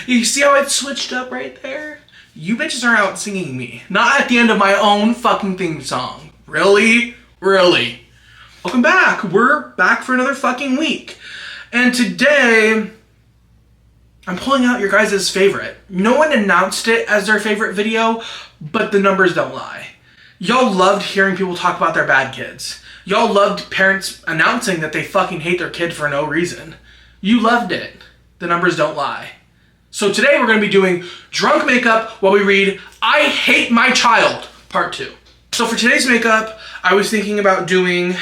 You see how it switched up right there? You bitches are out singing me. Not at the end of my own fucking theme song. Really? Really? Welcome back. We're back for another fucking week. And today, I'm pulling out your guys' favorite. No one announced it as their favorite video, but the numbers don't lie. Y'all loved hearing people talk about their bad kids. Y'all loved parents announcing that they fucking hate their kid for no reason. You loved it. The numbers don't lie. So today we're going to be doing drunk makeup while we read I Hate My Child, part 2. So for today's makeup, I was thinking about doing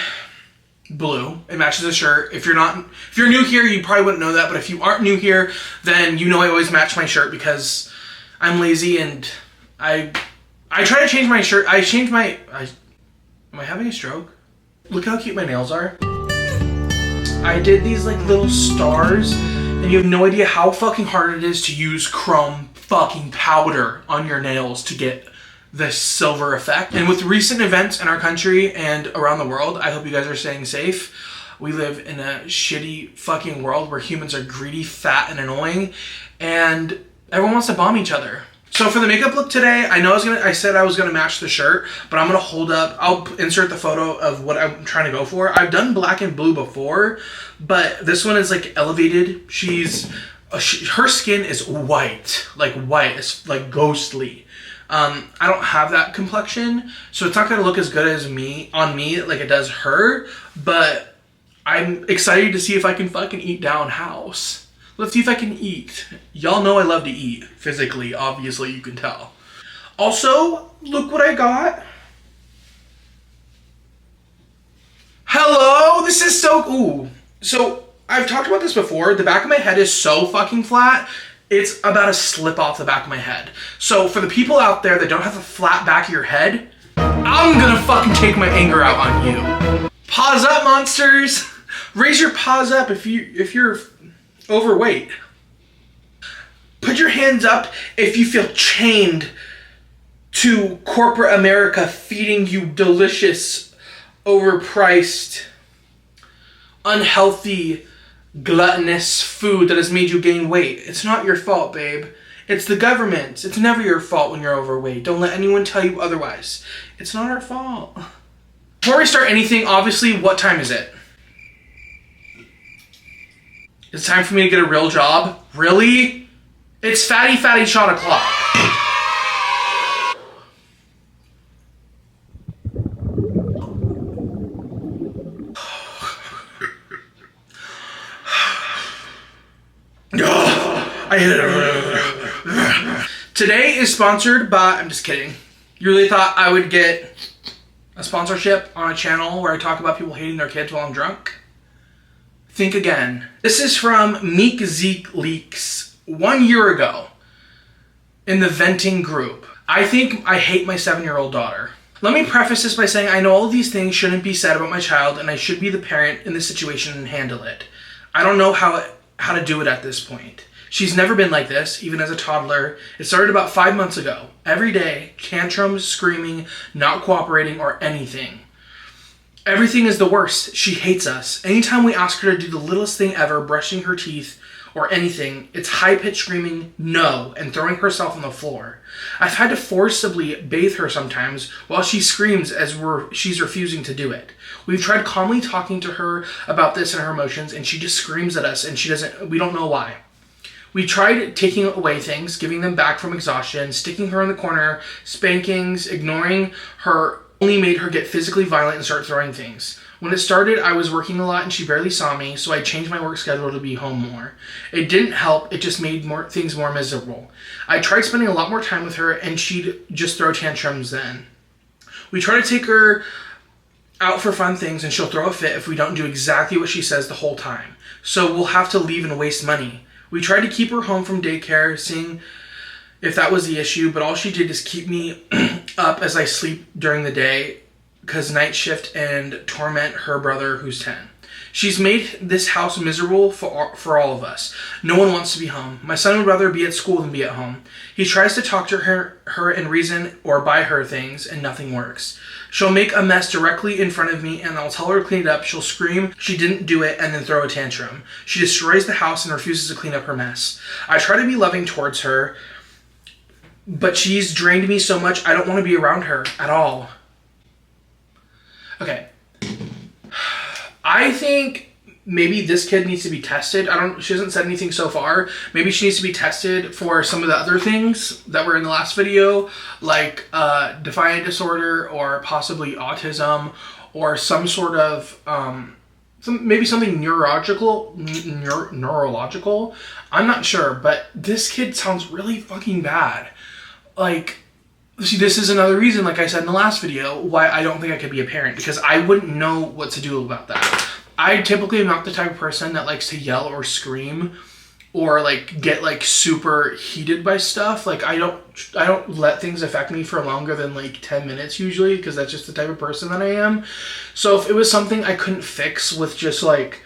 blue. It matches the shirt. If you're new here, you probably wouldn't know that, but if you aren't new here, then you know I always match my shirt because I'm lazy and I try to change my shirt. Am I having a stroke? Look how cute my nails are. I did these like little stars, and you have no idea how fucking hard it is to use chrome fucking powder on your nails to get this silver effect. And with recent events in our country and around the world, I hope you guys are staying safe. We live in a shitty fucking world where humans are greedy, fat, and annoying, and everyone wants to bomb each other. So for the makeup look today, I said I was gonna match the shirt, but I'm gonna hold up, I'll insert the photo of what I'm trying to go for. I've done black and blue before, but this one is like elevated. Her skin is white, it's like ghostly. I don't have that complexion, so it's not gonna look as good as on me like it does her, but I'm excited to see if I can fucking eat down house. Let's see if I can eat. Y'all know I love to eat. Physically, obviously, you can tell. Also, look what I got. Hello, this is ooh. So, I've talked about this before. The back of my head is so fucking flat, it's about to slip off the back of my head. So, for the people out there that don't have a flat back of your head, I'm gonna fucking take my anger out on you. Paws up, monsters. Raise your paws up if you're overweight. Put your hands up if you feel chained to corporate America feeding you delicious, overpriced, unhealthy, gluttonous food that has made you gain weight. It's not your fault, babe. It's the government. It's never your fault when you're overweight. Don't let anyone tell you otherwise. It's not our fault. Before we start anything, obviously, what time is it? It's time for me to get a real job? Really? It's fatty shot o'clock. I hate it. Today is sponsored by, I'm just kidding. You really thought I would get a sponsorship on a channel where I talk about people hating their kids while I'm drunk? Think again. This is from Meek Zeke Leaks 1 year ago in the venting group. I think I hate my 7-year-old daughter. Let me preface this by saying I know all of these things shouldn't be said about my child and I should be the parent in this situation and handle it. I don't know how to do it at this point. She's never been like this, even as a toddler. It started about 5 months ago. Every day, tantrums, screaming, not cooperating, or anything. Everything is the worst. She hates us. Anytime we ask her to do the littlest thing ever, brushing her teeth or anything, it's high-pitched screaming no and throwing herself on the floor. I've had to forcibly bathe her sometimes while she screams as she's refusing to do it. We've tried calmly talking to her about this and her emotions, and she just screams at us, and we don't know why. We tried taking away things, giving them back from exhaustion, sticking her in the corner, spankings, ignoring her only made her get physically violent and start throwing things. When it started, I was working a lot and she barely saw me, so I changed my work schedule to be home more. It didn't help, it just made things more miserable. I tried spending a lot more time with her and she'd just throw tantrums then. We try to take her out for fun things and she'll throw a fit if we don't do exactly what she says the whole time. So we'll have to leave and waste money. We tried to keep her home from daycare, seeing if that was the issue, but all she did is keep me up as I sleep during the day because night shift and torment her brother who's 10. She's made this house miserable for all of us. No one wants to be home. My son would rather be at school than be at home. He tries to talk to her and reason or buy her things and nothing works. She'll make a mess directly in front of me and I'll tell her to clean it up. She'll scream she didn't do it and then throw a tantrum. She destroys the house and refuses to clean up her mess. I try to be loving towards her, but she's drained me so much I don't want to be around her at all. Okay. I think maybe this kid needs to be tested. She hasn't said anything so far. Maybe she needs to be tested for some of the other things that were in the last video, like defiant disorder or possibly autism or some sort of maybe something neurological. I'm not sure, but this kid sounds really fucking bad. Like, see, this is another reason, like I said in the last video, why I don't think I could be a parent, because I wouldn't know what to do about that. I typically am not the type of person that likes to yell or scream or like get like super heated by stuff. Like I don't let things affect me for longer than like 10 minutes usually, because that's just the type of person that I am. So if it was something I couldn't fix with just like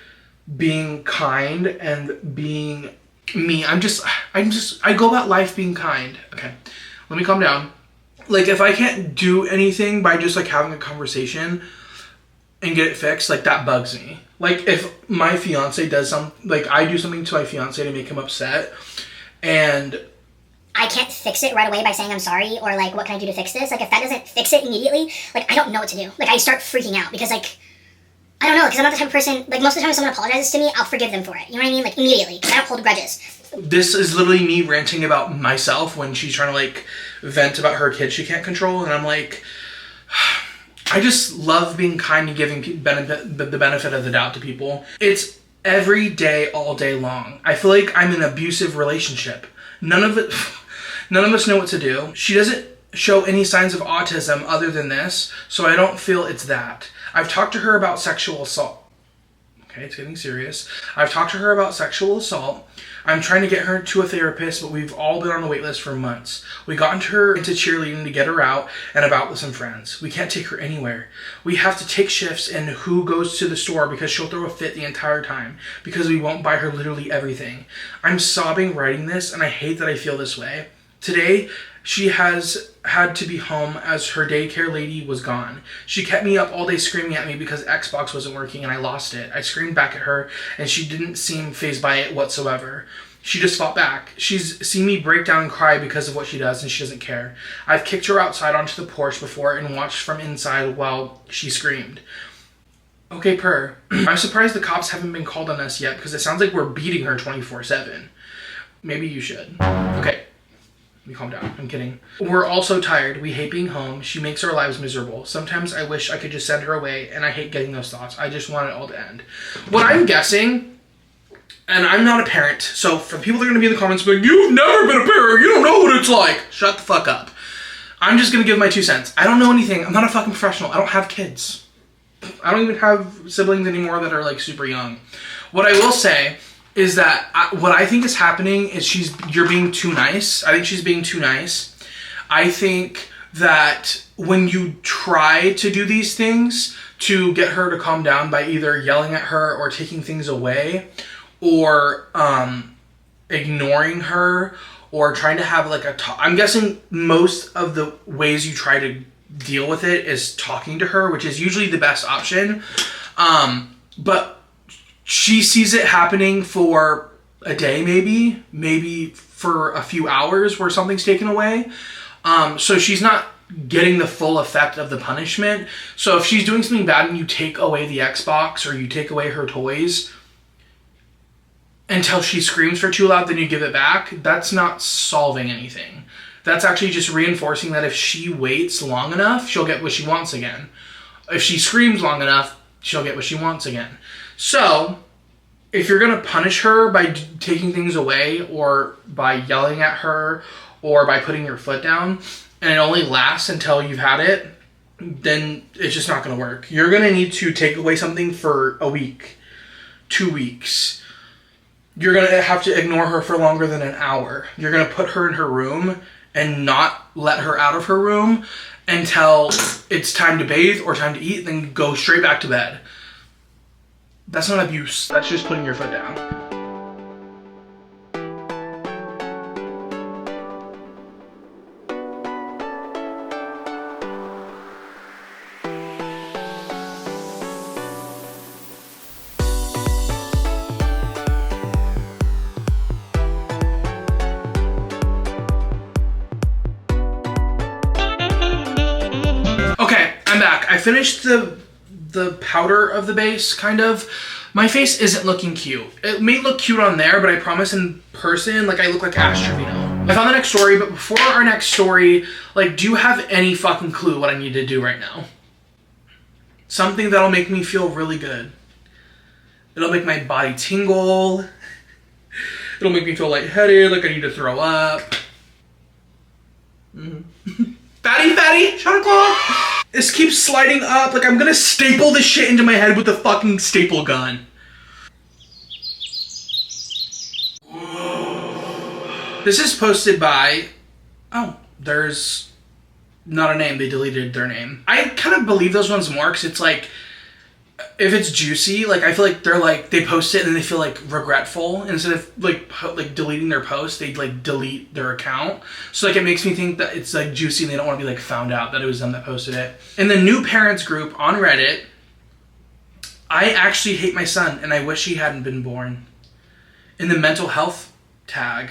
being kind and being me, I go about life being kind. Okay, let me calm down. Like if I can't do anything by just like having a conversation and get it fixed, like that bugs me. Like if my fiance does like I do something to my fiance to make him upset and I can't fix it right away by saying I'm sorry or like what can I do to fix this? Like if that doesn't fix it immediately, like I don't know what to do. Like I start freaking out because like I don't know, because I'm not the type of person, like most of the time when someone apologizes to me, I'll forgive them for it. You know what I mean? Like immediately. I don't hold grudges. This is literally me ranting about myself when she's trying to like vent about her kid she can't control, and I'm like, I just love being kind and giving the benefit of the doubt to people. It's every day, all day long. I feel like I'm in an abusive relationship. None of us know what to do. She doesn't show any signs of autism other than this, so I don't feel it's that. I've talked to her about sexual assault. Okay, it's getting serious. I've talked to her about sexual assault. I'm trying to get her to a therapist, but we've all been on the wait list for months. We got her into cheerleading to get her out and about with some friends. We can't take her anywhere. We have to take shifts in who goes to the store because she'll throw a fit the entire time because we won't buy her literally everything. I'm sobbing writing this, and I hate that I feel this way. Today, she has had to be home as her daycare lady was gone. She kept me up all day screaming at me because Xbox wasn't working and I lost it. I screamed back at her and she didn't seem fazed by it whatsoever. She just fought back. She's seen me break down and cry because of what she does and she doesn't care. I've kicked her outside onto the porch before and watched from inside while she screamed. Okay, purr. I'm surprised the cops haven't been called on us yet because it sounds like we're beating her 24/7. Maybe you should. Okay. Let me calm down. I'm kidding. We're all so tired. We hate being home. She makes our lives miserable. Sometimes I wish I could just send her away, and I hate getting those thoughts. I just want it all to end. What I'm guessing, and I'm not a parent, so for people that are going to be in the comments like, you've never been a parent, you don't know what it's like. Shut the fuck up. I'm just going to give my 2 cents. I don't know anything. I'm not a fucking professional. I don't have kids. I don't even have siblings anymore that are like super young. What I will say is that what I think is happening is you're being too nice. I think she's being too nice. I think that when you try to do these things to get her to calm down by either yelling at her or taking things away or ignoring her or trying to have like I'm guessing most of the ways you try to deal with it is talking to her, which is usually the best option. But she sees it happening for a day, maybe for a few hours where something's taken away. So she's not getting the full effect of the punishment. So if she's doing something bad and you take away the Xbox or you take away her toys until she screams for too loud, then you give it back, that's not solving anything. That's actually just reinforcing that if she waits long enough, she'll get what she wants again. If she screams long enough, she'll get what she wants again. So, if you're going to punish her by taking things away or by yelling at her or by putting your foot down and it only lasts until you've had it, then it's just not going to work. You're going to need to take away something for a week, 2 weeks. You're going to have to ignore her for longer than an hour. You're going to put her in her room and not let her out of her room until it's time to bathe or time to eat, then go straight back to bed. That's not abuse. That's just putting your foot down. finished the powder of the base, kind of. My face isn't looking cute. It may look cute on there, but I promise in person, like, I look like Ash Trevino. I found the next story, but before our next story, like, do you have any fucking clue what I need to do right now? Something that'll make me feel really good. It'll make my body tingle. It'll make me feel lightheaded, like I need to throw up. Fatty, shot o'clock. This keeps sliding up, like I'm gonna staple this shit into my head with a fucking staple gun. This is posted by, oh, there's not a name, they deleted their name. I kind of believe those ones more, because it's like, if it's juicy, like I feel like they're like, they post it and then they feel like regretful. And instead of like deleting their post, they like delete their account. So like it makes me think that it's like juicy and they don't want to be like found out that it was them that posted it. In the new parents group on Reddit, I actually hate my son and I wish he hadn't been born. In the mental health tag,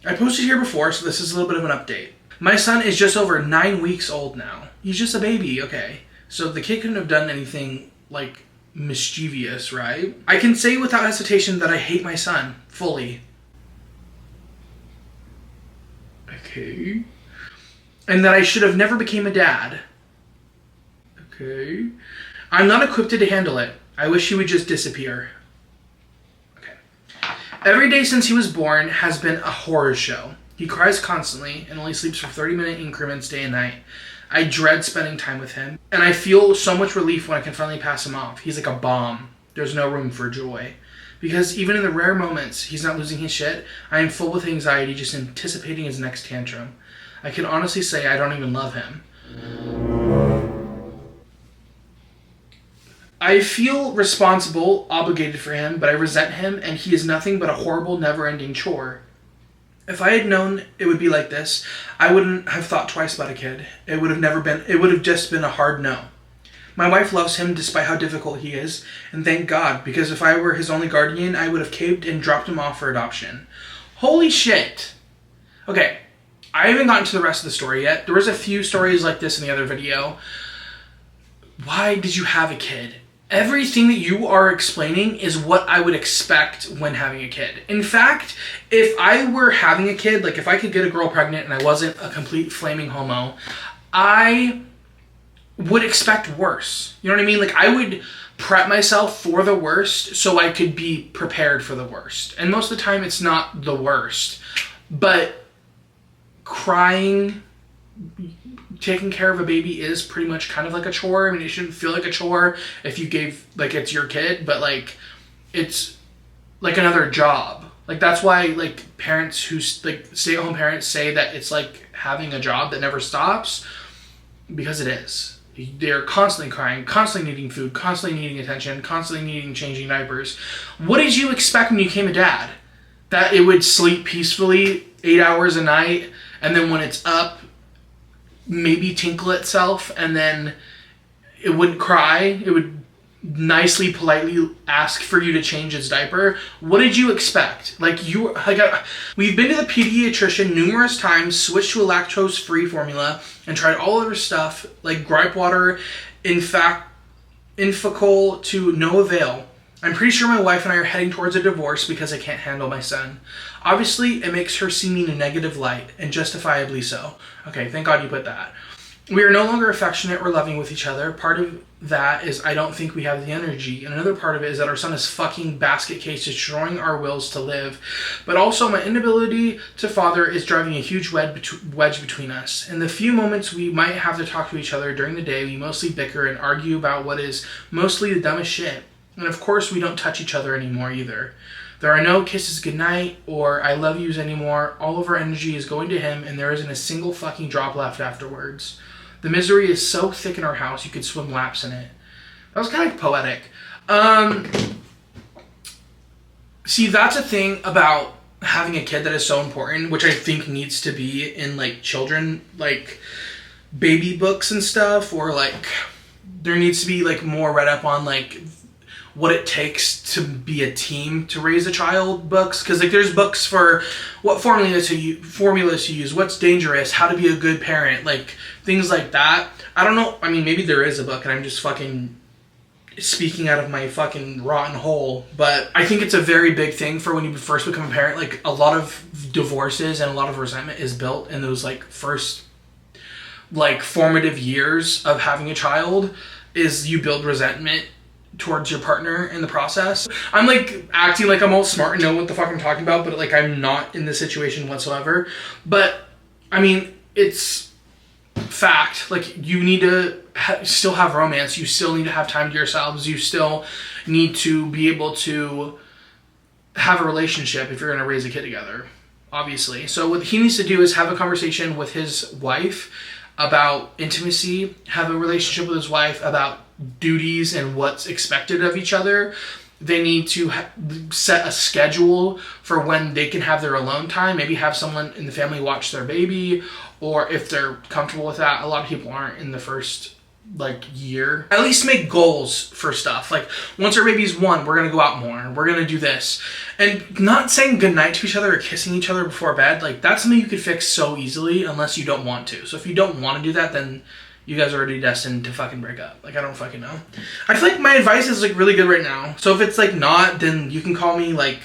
I posted here before, so this is a little bit of an update. My son is just over 9 weeks old now. He's just a baby, okay. So the kid couldn't have done anything like mischievous, right? I can say without hesitation that I hate my son fully. Okay. And that I should have never became a dad. Okay. I'm not equipped to handle it. I wish he would just disappear. Okay. Every day since he was born has been a horror show. He cries constantly and only sleeps for 30-minute increments day and night. I dread spending time with him, and I feel so much relief when I can finally pass him off. He's like a bomb. There's no room for joy. Because even in the rare moments he's not losing his shit, I am full with anxiety just anticipating his next tantrum. I can honestly say I don't even love him. I feel responsible, obligated for him, but I resent him, and he is nothing but a horrible, never-ending chore. If I had known it would be like this, I wouldn't have thought twice about a kid. It would have just been a hard no. My wife loves him despite how difficult he is, and thank God, because if I were his only guardian, I would have caved and dropped him off for adoption. Holy shit. Okay, I haven't gotten to the rest of the story yet. There was a few stories like this in the other video. Why did you have a kid? Everything that you are explaining is what I would expect when having a kid. In fact, if I were having a kid, like if I could get a girl pregnant and I wasn't a complete flaming homo, I would expect worse. You know what I mean? Like I would prep myself for the worst so I could be prepared for the worst. And most of the time it's not the worst. But crying, taking care of a baby is pretty much kind of like a chore. I mean, it shouldn't feel like a chore if you gave, like, it's your kid, but, like, it's like another job. Like, that's why, like, parents who, like, stay-at-home parents say that it's like having a job that never stops, because it is. They're constantly crying, constantly needing food, constantly needing attention, constantly needing changing diapers. What did you expect when you became a dad? That it would sleep peacefully 8 hours a night, and then when it's up, maybe tinkle itself, and then it wouldn't cry. It would nicely, politely ask for you to change its diaper. What did you expect? We've been to the pediatrician numerous times, switched to a lactose-free formula, and tried all other stuff like gripe water, Infacal, to no avail. I'm pretty sure my wife and I are heading towards a divorce because I can't handle my son. Obviously, it makes her see me in a negative light, and justifiably so. Okay, thank God you put that. We are no longer affectionate or loving with each other. Part of that is I don't think we have the energy, and another part of it is that our son is fucking basket case destroying our wills to live. But also, my inability to father is driving a huge wedge between us. In the few moments we might have to talk to each other during the day, we mostly bicker and argue about what is mostly the dumbest shit. And of course, we don't touch each other anymore either. There are no kisses goodnight or I love yous anymore. All of our energy is going to him, and there isn't a single fucking drop left afterwards. The misery is so thick in our house, you could swim laps in it. That was kind of poetic. See, that's a thing about having a kid that is so important, which I think needs to be in, like, children, like, baby books and stuff, or, like, there needs to be, like, more read up on, like, what it takes to be a team to raise a child books, because like there's books for what formulas to use, what's dangerous, how to be a good parent, like things like that. I don't know, I mean maybe there is a book and I'm just fucking speaking out of my fucking rotten hole, but I think it's a very big thing for when you first become a parent. Like a lot of divorces and a lot of resentment is built in those like first like formative years of having a child, is you build resentment towards your partner in the process. I'm like acting like I'm all smart and know what the fuck I'm talking about, but like I'm not in this situation whatsoever. But I mean, it's fact. Like you need to still have romance. You still need to have time to yourselves. You still need to be able to have a relationship if you're going to raise a kid together, obviously. So what he needs to do is have a conversation with his wife about intimacy, have a relationship with his wife about duties and what's expected of each other. They need to set a schedule for when they can have their alone time. Maybe have someone in the family watch their baby, or if they're comfortable with that. A lot of people aren't in the first like year. At least make goals for stuff. Like once our baby's 1, we're gonna go out more. We're gonna do this. And not saying goodnight to each other or kissing each other before bed. Like that's something you could fix so easily unless you don't want to. So if you don't want to do that, then you guys are already destined to fucking break up. Like I don't fucking know. I feel like my advice is like really good right now. So if it's like not, then you can call me, like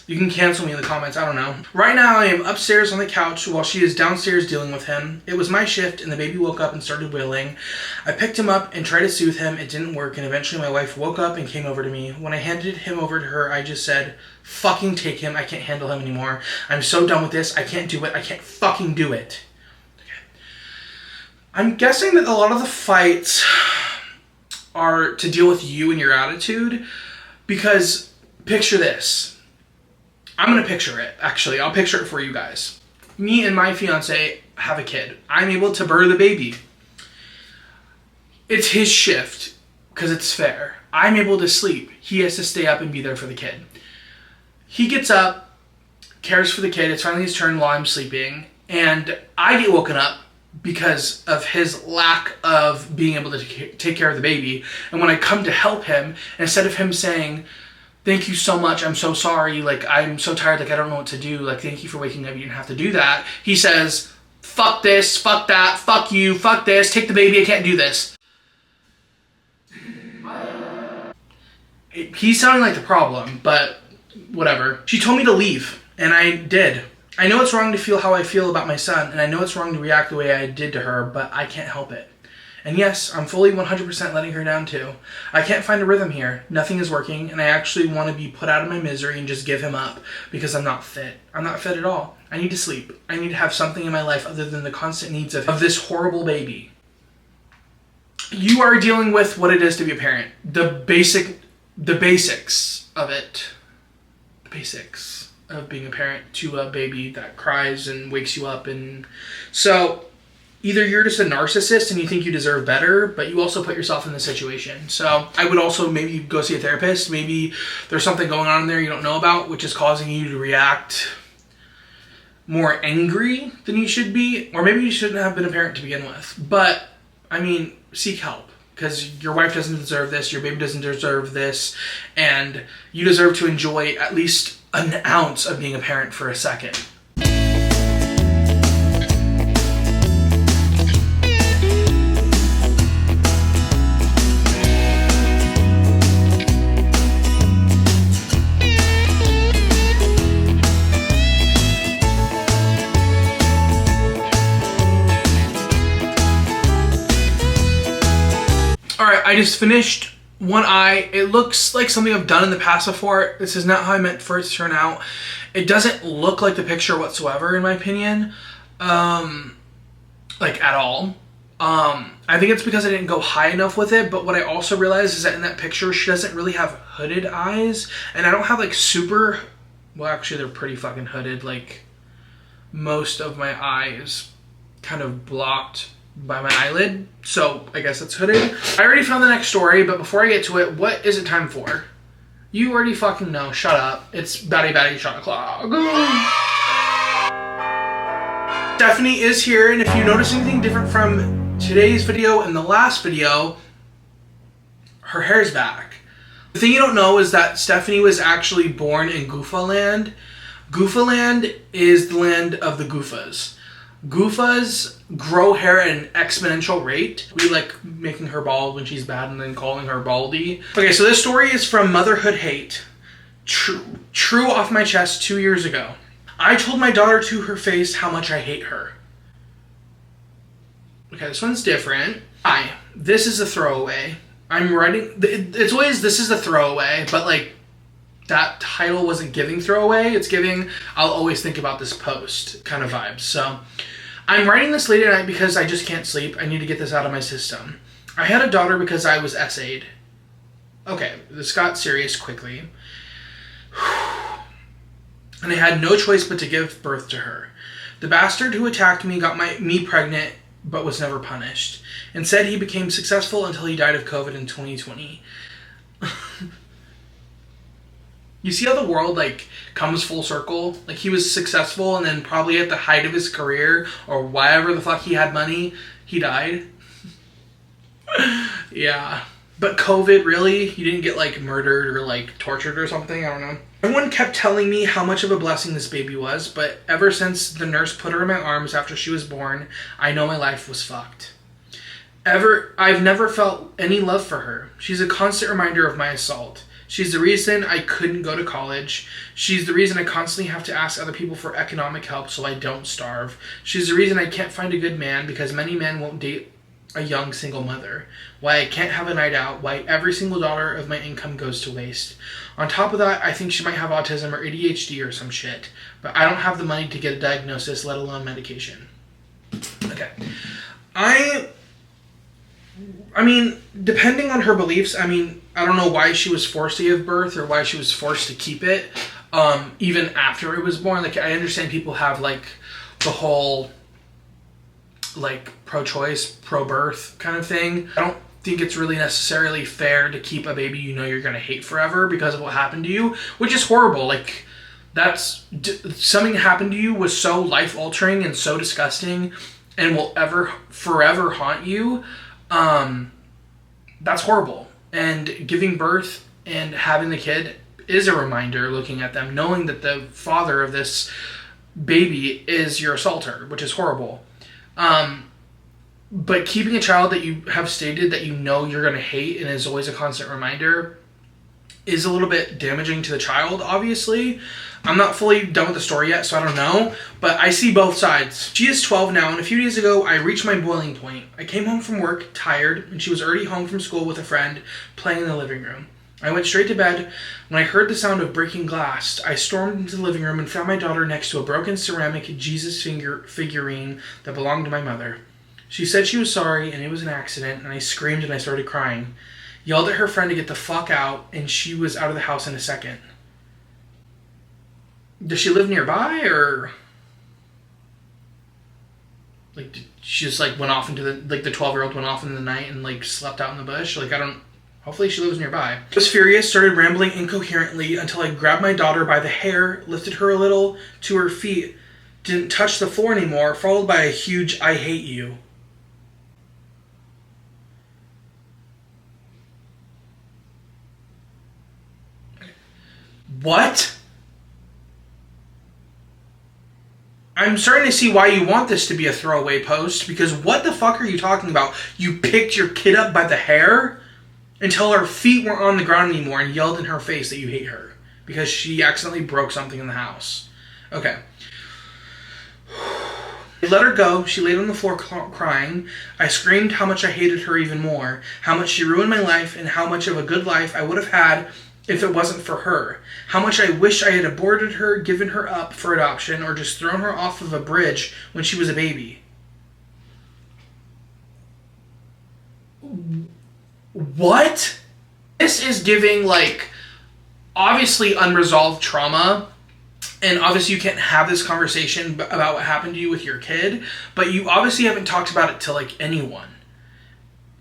you can cancel me in the comments. I don't know. Right now I am upstairs on the couch while she is downstairs dealing with him. It was my shift and the baby woke up and started wailing. I picked him up and tried to soothe him. It didn't work, and eventually my wife woke up and came over to me. When I handed him over to her, I just said, fucking take him. I can't handle him anymore. I'm so done with this. I can't do it. I can't fucking do it. I'm guessing that a lot of the fights are to deal with you and your attitude, because picture this. I'm going to picture it, actually. I'll picture it for you guys. Me and my fiance have a kid. I'm able to birth the baby. It's his shift, because it's fair. I'm able to sleep. He has to stay up and be there for the kid. He gets up, cares for the kid. It's finally his turn while I'm sleeping, and I get woken up because of his lack of being able to take care of the baby. And when I come to help him, instead of him saying, thank you so much, I'm so sorry, like I'm so tired, like I don't know what to do, like thank you for waking up, you didn't have to do that, he says, fuck this, fuck that, fuck you, fuck this, take the baby, I can't do this. He's sounding like the problem, but whatever. She told me to leave, and I did. I know it's wrong to feel how I feel about my son, and I know it's wrong to react the way I did to her, but I can't help it. And yes, I'm fully 100% letting her down too. I can't find a rhythm here. Nothing is working, and I actually want to be put out of my misery and just give him up, because I'm not fit. I'm not fit at all. I need to sleep. I need to have something in my life other than the constant needs of this horrible baby. You are dealing with what it is to be a parent. The basics of it. The basics of being a parent to a baby that cries and wakes you up. And so either you're just a narcissist and you think you deserve better, but you also put yourself in the situation. So I would also maybe go see a therapist. Maybe there's something going on in there you don't know about, which is causing you to react more angry than you should be. Or maybe you shouldn't have been a parent to begin with. But I mean, seek help, because your wife doesn't deserve this, your baby doesn't deserve this, and you deserve to enjoy at least an ounce of being a parent for a second. Alright, I just finished one eye. It looks like something I've done in the past before. This is not how I meant for it to turn out. It doesn't look like the picture whatsoever, in my opinion. Like, at all. I think it's because I didn't go high enough with it, but what I also realized is that in that picture, she doesn't really have hooded eyes, and I don't have, like, super... Well, actually, they're pretty fucking hooded. Like, most of my eyes kind of blocked by my eyelid, so I guess it's hooded. I already found the next story, but before I get to it, what is it time for? You already fucking know. Shut up. It's Batty Shot O'Clock. Stephanie is here, and if you notice anything different from today's video and the last video, her hair's back. The thing you don't know is that Stephanie was actually born in Goofaland. Goofaland is the land of the Goofas. Goofas grow hair at an exponential rate. We like making her bald when she's bad and then calling her baldy. Okay, so this story is from Motherhood Hate. True off my chest 2 years ago. I told my daughter to her face how much I hate her. Okay, this one's different. Hi, this is a throwaway. I'm writing, it's always this is a throwaway, but like that title wasn't giving throwaway. It's giving I'll always think about this post kind of vibes. So I'm writing this late at night because I just can't sleep. I need to get this out of my system. I had a daughter because I was essayed. Okay, this got serious quickly. And I had no choice but to give birth to her. The bastard who attacked me got me pregnant but was never punished. And said he became successful until he died of COVID in 2020. You see how the world like comes full circle? Like he was successful and then probably at the height of his career or whatever the fuck he had money, he died. Yeah. But COVID, really? You didn't get like murdered or like tortured or something? I don't know. Everyone kept telling me how much of a blessing this baby was, but ever since the nurse put her in my arms after she was born, I know my life was fucked. I've never felt any love for her. She's a constant reminder of my assault. She's the reason I couldn't go to college. She's the reason I constantly have to ask other people for economic help so I don't starve. She's the reason I can't find a good man because many men won't date a young single mother. Why I can't have a night out. Why every single dollar of my income goes to waste. On top of that, I think she might have autism or ADHD or some shit. But I don't have the money to get a diagnosis, let alone medication. Okay. I mean, depending on her beliefs, I mean, I don't know why she was forced to give birth or why she was forced to keep it, even after it was born. Like, I understand people have, like, the whole, like, pro-choice, pro-birth kind of thing. I don't think it's really necessarily fair to keep a baby you know you're going to hate forever because of what happened to you, which is horrible. Like, something that happened to you was so life-altering and so disgusting and will forever haunt you. That's horrible. And giving birth and having the kid is a reminder, looking at them, knowing that the father of this baby is your assaulter, which is horrible. But keeping a child that you have stated that you know you're going to hate and is always a constant reminder is a little bit damaging to the child, obviously. I'm not fully done with the story yet, so I don't know, but I see both sides. She is 12 now, and a few days ago, I reached my boiling point. I came home from work, tired, and she was already home from school with a friend, playing in the living room. I went straight to bed. When I heard the sound of breaking glass, I stormed into the living room and found my daughter next to a broken ceramic Jesus figurine that belonged to my mother. She said she was sorry, and it was an accident, and I screamed and I started crying. Yelled at her friend to get the fuck out, and she was out of the house in a second. Does she live nearby, or like did she just like went off into the 12-year-old went off in the night and like slept out in the bush? Like I don't. Hopefully she lives nearby. I was furious, started rambling incoherently until I grabbed my daughter by the hair, lifted her a little to her feet, didn't touch the floor anymore, followed by a huge "I hate you." What? I'm starting to see why you want this to be a throwaway post, because what the fuck are you talking about? You picked your kid up by the hair until her feet weren't on the ground anymore and yelled in her face that you hate her because she accidentally broke something in the house. Okay. I let her go. She laid on the floor crying. I screamed how much I hated her even more, how much she ruined my life, and how much of a good life I would have had if it wasn't for her. How much I wish I had aborted her, given her up for adoption, or just thrown her off of a bridge when she was a baby. What? This is giving, like, obviously unresolved trauma. And obviously you can't have this conversation about what happened to you with your kid. But you obviously haven't talked about it to, like, anyone.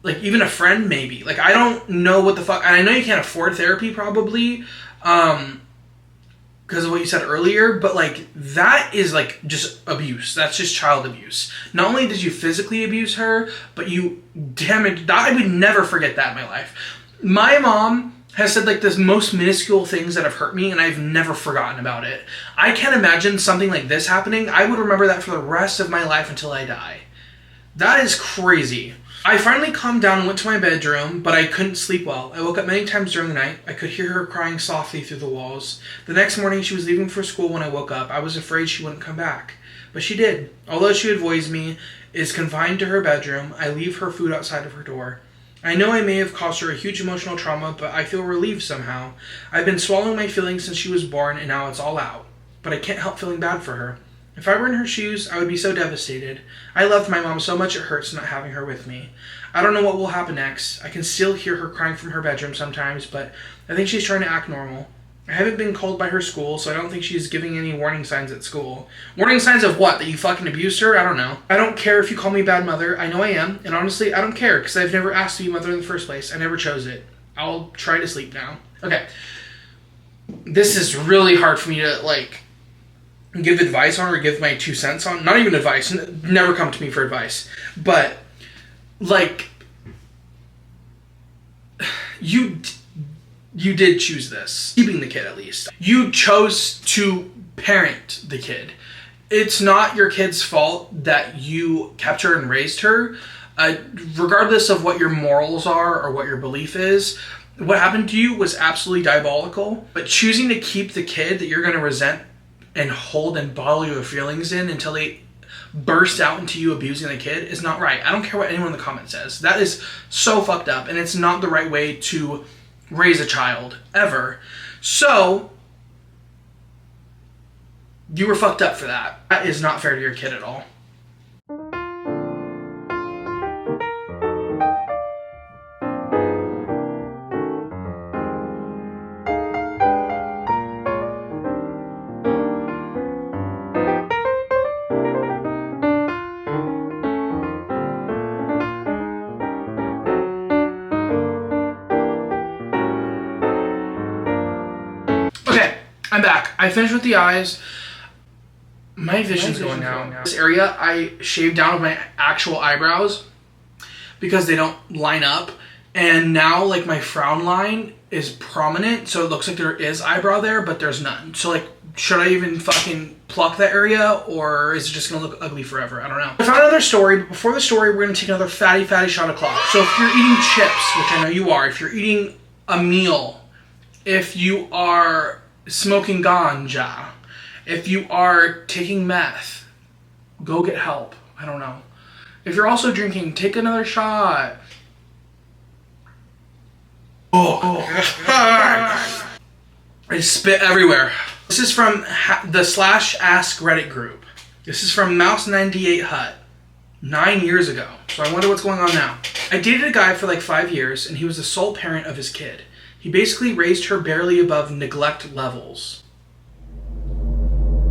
Like, even a friend, maybe. Like, I don't know what the fuck... And I know you can't afford therapy, probably. Because of what you said earlier. But, like, that is, like, just abuse. That's just child abuse. Not only did you physically abuse her, but you damaged... I would never forget that in my life. My mom has said like the most minuscule things that have hurt me, and I've never forgotten about it. I can't imagine something like this happening. I would remember that for the rest of my life until I die. That is crazy. I finally calmed down and went to my bedroom, but I couldn't sleep well. I woke up many times during the night. I could hear her crying softly through the walls. The next morning, she was leaving for school when I woke up. I was afraid she wouldn't come back. But she did. Although she avoids me, is confined to her bedroom, I leave her food outside of her door. I know I may have caused her a huge emotional trauma, but I feel relieved somehow. I've been swallowing my feelings since she was born, and now it's all out. But I can't help feeling bad for her. If I were in her shoes, I would be so devastated. I loved my mom so much it hurts not having her with me. I don't know what will happen next. I can still hear her crying from her bedroom sometimes, but I think she's trying to act normal. I haven't been called by her school, so I don't think she's giving any warning signs at school. Warning signs of what? That you fucking abused her? I don't know. I don't care if you call me bad mother. I know I am, and honestly, I don't care, because I've never asked to be mother in the first place. I never chose it. I'll try to sleep now. Okay. This is really hard for me to, like, give advice on or give my 2 cents on. Not even advice. Never come to me for advice. But, like, you did choose this. Keeping the kid, at least. You chose to parent the kid. It's not your kid's fault that you kept her and raised her. Regardless of what your morals are or what your belief is, what happened to you was absolutely diabolical. But choosing to keep the kid that you're going to resent and hold and bottle your feelings in until they burst out into you abusing the kid is not right. I don't care what anyone in the comments says. That is so fucked up, and it's not the right way to raise a child, ever. So, you were fucked up for that. That is not fair to your kid at all. I'm back. I finished with the eyes. My vision's going now. This area, I shaved down with my actual eyebrows because they don't line up. And now, like, my frown line is prominent, so it looks like there is eyebrow there, but there's none. So, like, should I even fucking pluck that area, or is it just gonna look ugly forever? I don't know. I found another story, but before the story, we're gonna take another fatty shot of cloth. So if you're eating chips, which I know you are, if you're eating a meal, if you are smoking ganja, if you are taking meth, go get help. I don't know. If you're also drinking, take another shot. I spit everywhere. This is from the /Ask Reddit group. This is from Mouse98 Hut 9 years ago. So I wonder what's going on now. I dated a guy for like 5 years, and he was the sole parent of his kid. He basically raised her barely above neglect levels.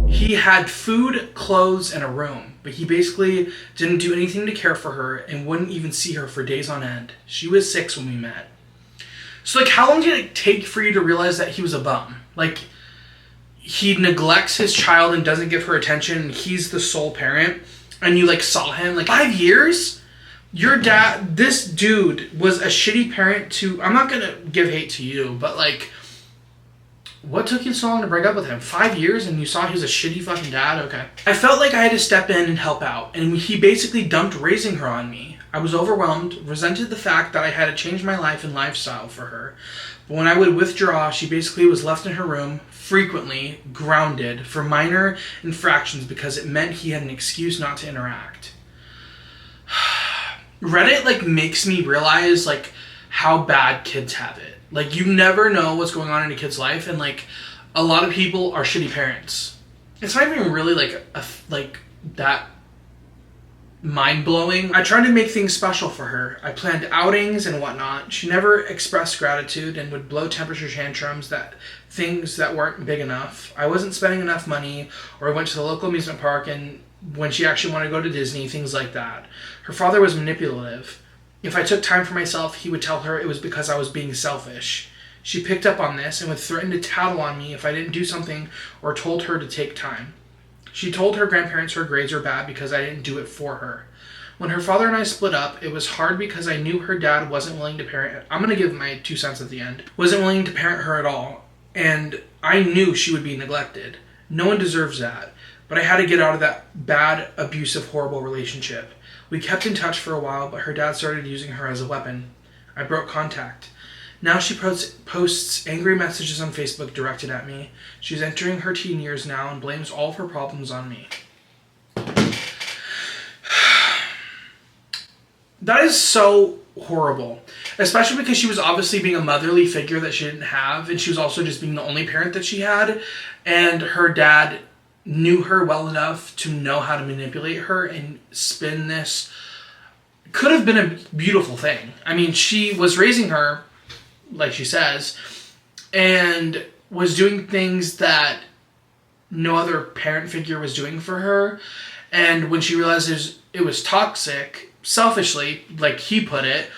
He had food, clothes, and a room, but he basically didn't do anything to care for her and wouldn't even see her for days on end. She was 6 when we met. So, like, how long did it take for you to realize that he was a bum? Like, he neglects his child and doesn't give her attention, and he's the sole parent, and you, like, saw him? Like, 5 years? Your dad, this dude was a shitty parent to, I'm not gonna give hate to you, but, like, what took you so long to break up with him? 5 years and you saw he was a shitty fucking dad? Okay. I felt like I had to step in and help out, and he basically dumped raising her on me. I was overwhelmed, resented the fact that I had to change my life and lifestyle for her. But when I would withdraw, she basically was left in her room, frequently grounded for minor infractions because it meant he had an excuse not to interact. Reddit, like, makes me realize, like, how bad kids have it. Like, you never know what's going on in a kid's life, and, like, a lot of people are shitty parents. It's not even really, like, that mind-blowing. I tried to make things special for her. I planned outings and whatnot. She never expressed gratitude and would blow temperature tantrums that things that weren't big enough. I wasn't spending enough money, or I went to the local amusement park and when she actually wanted to go to Disney, things like that. Her father was manipulative. If I took time for myself, he would tell her it was because I was being selfish. She picked up on this and would threaten to tattle on me if I didn't do something or told her to take time. She told her grandparents her grades were bad because I didn't do it for her. When her father and I split up, it was hard because I knew her dad wasn't willing to parent. I'm going to give my 2 cents at the end. Wasn't willing to parent her at all. And I knew she would be neglected. No one deserves that. But I had to get out of that bad, abusive, horrible relationship. We kept in touch for a while, but her dad started using her as a weapon. I broke contact. Now she posts angry messages on Facebook directed at me. She's entering her teen years now and blames all of her problems on me. That is so horrible. Especially because she was obviously being a motherly figure that she didn't have, and she was also just being the only parent that she had, and her dad knew her well enough to know how to manipulate her and spin this. Could have been a beautiful thing. I mean, she was raising her, like she says, and was doing things that no other parent figure was doing for her. And when she realized it was toxic, selfishly, like he put it,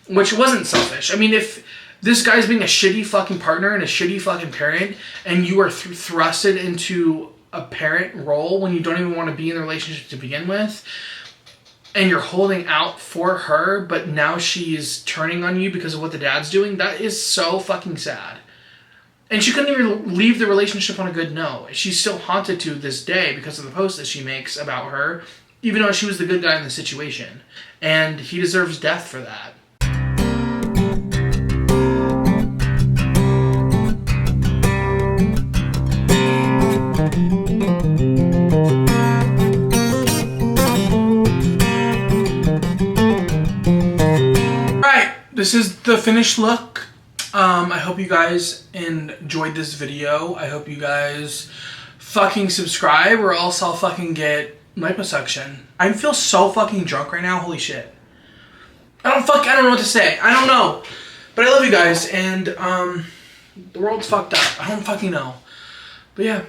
which wasn't selfish. I mean, if this guy's being a shitty fucking partner and a shitty fucking parent, and you are thrusted into a parent role when you don't even want to be in the relationship to begin with, and you're holding out for her, but now she's turning on you because of what the dad's doing, that is so fucking sad. And she couldn't even leave the relationship on a good note. She's still haunted to this day because of the post that she makes about her, even though she was the good guy in the situation. And he deserves death for that. This is the finished look. I hope you guys enjoyed this video. I hope you guys fucking subscribe or else I'll fucking get liposuction. I feel so fucking drunk right now. Holy shit. I don't know what to say. I don't know. But I love you guys, and the world's fucked up. I don't fucking know. But yeah.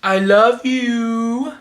I love you.